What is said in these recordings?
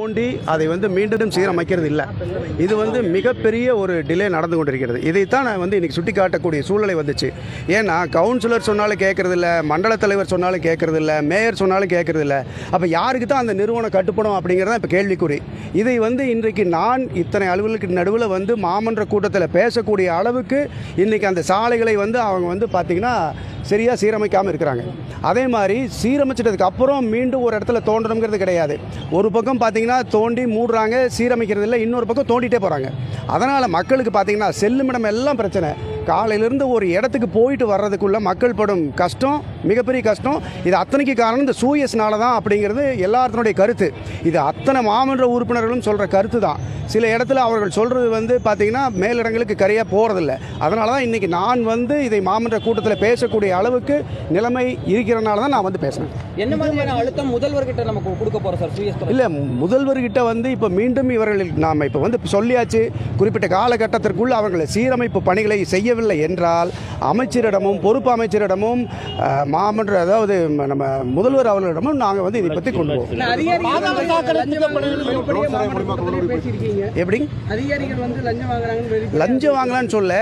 தோண்டி அதை மீண்டும் சீரமைக்கிறது இல்லை. இது மிகப்பெரிய ஒரு டிலே நடந்து கொண்டிருக்கிறது. இதைத்தான் நான் இன்றைக்கி சுட்டி காட்டக்கூடிய சூழ்நிலை வந்துச்சு. ஏன்னா கவுன்சிலர் சொன்னாலும் கேட்குறதில்ல, மண்டல தலைவர் சொன்னாலும் கேட்குறதில்ல, மேயர் சொன்னாலும் கேட்குறதில்ல. அப்போ யாருக்கு தான் அந்த நிறுவனம் கட்டுப்படும் அப்படிங்கிறத இப்போ கேள்விக்குறி. இதை இன்றைக்கு நான் இத்தனை அலுவலர்களுக்கு நடுவில் மாமன்ற கூட்டத்தில் பேசக்கூடிய அளவுக்கு இன்றைக்கி அந்த சாலைகளை அவங்க பார்த்திங்கன்னா சரியாக சீரமைக்காமல் இருக்கிறாங்க. அதே மாதிரி சீரமைச்சிட்டதுக்கு அப்புறம் மீண்டும் ஒரு இடத்துல தோண்டணுங்கிறது கிடையாது. ஒரு பக்கம் பார்த்திங்கன்னா தோண்டி மூடுறாங்க, சீரமைக்கிறது இல்லை, இன்னொரு பக்கம் தோண்டிகிட்டே போகிறாங்க. அதனால் மக்களுக்கு பார்த்திங்கன்னா செல்லுமிடம் எல்லாம் பிரச்சனை. காலையிலேருந்து ஒரு இடத்துக்கு போயிட்டு வர்றதுக்குள்ளே மக்கள் படும் கஷ்டம் மிகப்பெரிய கஷ்டம். இது அத்தனைக்கு காரணம் இந்த சூயஸ்னால தான் அப்படிங்கிறது எல்லாத்தினுடைய கருத்து. இது அத்தனை மாமன்ற உறுப்பினர்களும் சொல்கிற கருத்து தான். சில இடத்துல அவர்கள் சொல்கிறது பார்த்திங்கன்னா மேலிடங்களுக்கு கரையாக போகிறதில்ல. அதனால தான் இன்றைக்கி நான் இதை மாமன்ற கூட்டத்தில் பேசக்கூடிய அளவுக்கு நிலைமை இருக்கிறனால தான் நான் பேசுகிறேன். என்ன மாதிரியான அழுத்தம் முதல்வர்கிட்ட நமக்கு கொடுக்க போகிறோம் சார்? சூயஸ் இல்லை, முதல்வர்கிட்ட இப்போ மீண்டும் இவர்கள் நாம் இப்போ சொல்லியாச்சு. குறிப்பிட்ட காலகட்டத்திற்குள் அவர்களை சீரமைப்பு பணிகளை செய்யவில்லை என்றால் அமைச்சரிடமும் பொறுப்பு அமைச்சரிடமும் மாமன்ற அதாவது நம்ம முதல்வர் அவர்களிடமும் நாங்கள் இதை பற்றி கொண்டு போவோம். எப்படி லஞ்சம் வாங்கலான்னு சொல்ல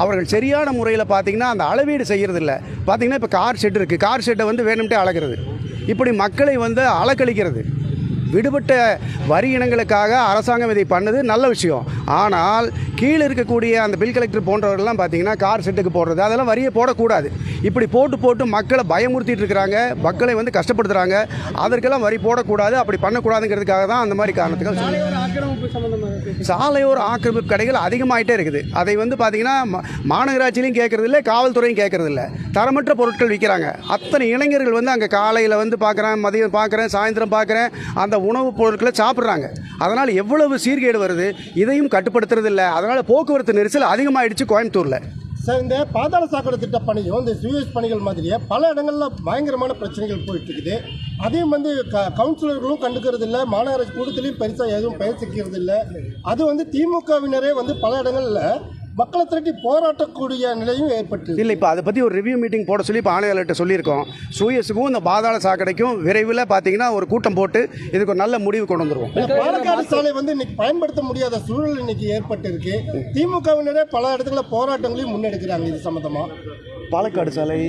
அவர்கள் சரியான முறையில் பார்த்தீங்கன்னா அந்த அளவீடு செய்கிறது இல்லை. பார்த்தீங்கன்னா இப்போ கார் ஷெட் இருக்குது, கார் ஷெட்டை வேணும்ட்டே அளக்கிறது, இப்படி மக்களை அலக்கழிக்கிறது. விடுபட்ட வரி இனங்களுக்காக அரசாங்கம் இதை பண்ணது நல்ல விஷயம். ஆனால் கீழே இருக்கக்கூடிய அந்த பில் கலெக்டர் போன்றவர்கள்லாம் பார்த்தீங்கன்னா கார் செட்டுக்கு போடுறது, அதெல்லாம் வரியை போடக்கூடாது. இப்படி போட்டு மக்களை பயமுறுத்திட்டு இருக்கிறாங்க, மக்களை கஷ்டப்படுத்துகிறாங்க. அதற்கெல்லாம் வரி போடக்கூடாது, அப்படி பண்ணக்கூடாதுங்கிறதுக்காக தான் அந்த மாதிரி காரணத்துக்கு சாலையோர ஆக்கிரமிப்பு கடைகள் அதிகமாகிட்டே இருக்குது. அதை பார்த்தீங்கன்னா மாநகராட்சியிலையும் கேட்கறதில்ல, காவல்துறையும் கேட்கறதில்ல. தரமற்ற பொருட்கள் விற்கிறாங்க. அத்தனை இளைஞர்கள் அங்கே காலையில் பார்க்குறேன், மதியம் பார்க்குறேன், சாயந்தரம் பார்க்குறேன், அந்த உணவுப் பொருட்களை சாப்பிட்றாங்க. அதனால் எவ்வளவு சீர்கேடு வருது, இதையும் கட்டுப்படுத்துறதில்லை. அதனால் போக்குவரத்து நெரிசல் அதிகமாகிடுச்சு கோயம்புத்தூரில். சார், இந்த பாதாள சாக்கடை திட்ட பணியும் இந்த சூயஸ் பணிகள் மாதிரியே பல இடங்களில் பயங்கரமான பிரச்சனைகள் போயிட்டு இருக்குது. அதையும் கவுன்சிலர்களும் கண்டுக்கிறது இல்லை, மாநகராட்சி கூட்டத்திலையும் பெருசாக எதுவும் பேசிக்கிறது இல்லை. அது திமுகவினரே பல இடங்களில் மக்களை திரட்டி போராட்டக்கூடிய நிலையும் ஏற்பட்டு இல்லை. இப்போ அதை பற்றி ஒரு ரிவ்யூ மீட்டிங் போட சொல்லி இப்போ ஆணையாளர்கிட்ட சொல்லியிருக்கோம். சூயஸுக்கும் இந்த பாதாள சாக்கடைக்கும் விரைவில் பார்த்தீங்கன்னா ஒரு கூட்டம் போட்டு இதுக்கு ஒரு நல்ல முடிவு கொண்டு வந்துருவோம். பாலக்காடு சாலை இன்னைக்கு பயன்படுத்த முடியாத சூழல் இன்னைக்கு ஏற்பட்டு இருக்கு. திமுகவினரே பல இடத்துல போராட்டங்களையும் முன்னெடுக்கிறாங்க இது சம்பந்தமா. பாலக்காடு சாலை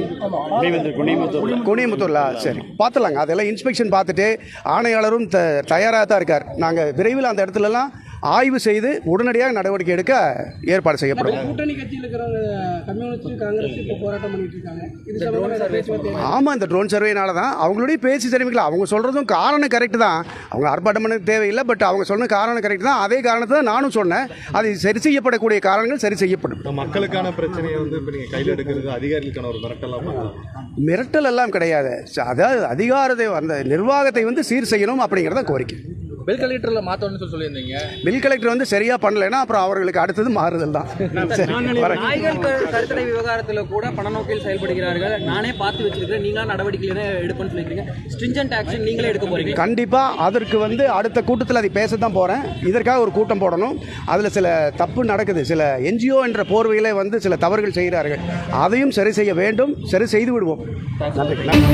குனியமுத்தூர்ல சரி பார்த்துலாங்க. அதெல்லாம் இன்ஸ்பெக்ஷன் பார்த்துட்டு ஆணையாளரும் தயாராக தான் இருக்கார். நாங்கள் விரைவில் அந்த இடத்துலலாம் ஆய்வு செய்து உடனடியாக நடவடிக்கை எடுக்க ஏற்பாடு செய்யப்படும். கூட்டணி கட்சியில் இருக்கிற கம்யூனிஸ்ட் காங்கிரஸ் இப்போ போராட்டம் பண்ணிட்டு இருக்காங்க. ஆமாம், இந்த ட்ரோன் சர்வேனால தான் அவங்களுடைய பேச்சு தெரிவிக்கல. அவங்க சொல்கிறதும் காரணம் கரெக்டு தான். அவங்க ஆர்ப்பாட்டம் பண்ண தேவையில்லை, பட் அவங்க சொன்ன காரணம் கரெக்டு தான். அதே காரணத்தை தான் நானும் சொன்னேன். அது சரி செய்யப்படக்கூடிய காரணங்கள் சரி செய்யப்படும். மக்களுக்கான பிரச்சனையை இப்போ நீங்கள் கையில் எடுக்கிறது அதிகாரிகளுக்கான ஒரு மிரட்டல் எல்லாம் கிடையாது. அதாவது அதிகாரத்தை அந்த நிர்வாகத்தை சீர் செய்யணும் அப்படிங்கிறத கோரிக்கை. பில் கலெக்டரில் மாற்றணும்னு சொல்லியிருந்தீங்க. பில் கலெக்டர் சரியாக பண்ணலைன்னா அப்புறம் அவர்களுக்கு அடுத்தது மாறுதல் தான். கருத்தடை விவகாரத்தில் கூட பணநோக்கில் செயல்படுகிறார்கள், நானே பார்த்து வச்சிருக்கிறேன், நீங்களும் நடவடிக்கை எடுப்பேன்னு சொல்லிக்கிறீங்க. ஸ்ட்ரிஞ்சன்ட் ஆக்ஷன் நீங்களே எடுக்க போறீங்க? கண்டிப்பாக அதற்கு அடுத்த கூட்டத்தில் அதை பேச தான் போகிறேன். இதற்காக ஒரு கூட்டம் போடணும். அதில் சில தப்பு நடக்குது. சில என்ஜிஓ என்ற போர்வையில் சில தவறுகள் செய்கிறார்கள். அதையும் சரி செய்ய வேண்டும். சரி செய்து விடுவோம். நன்றி.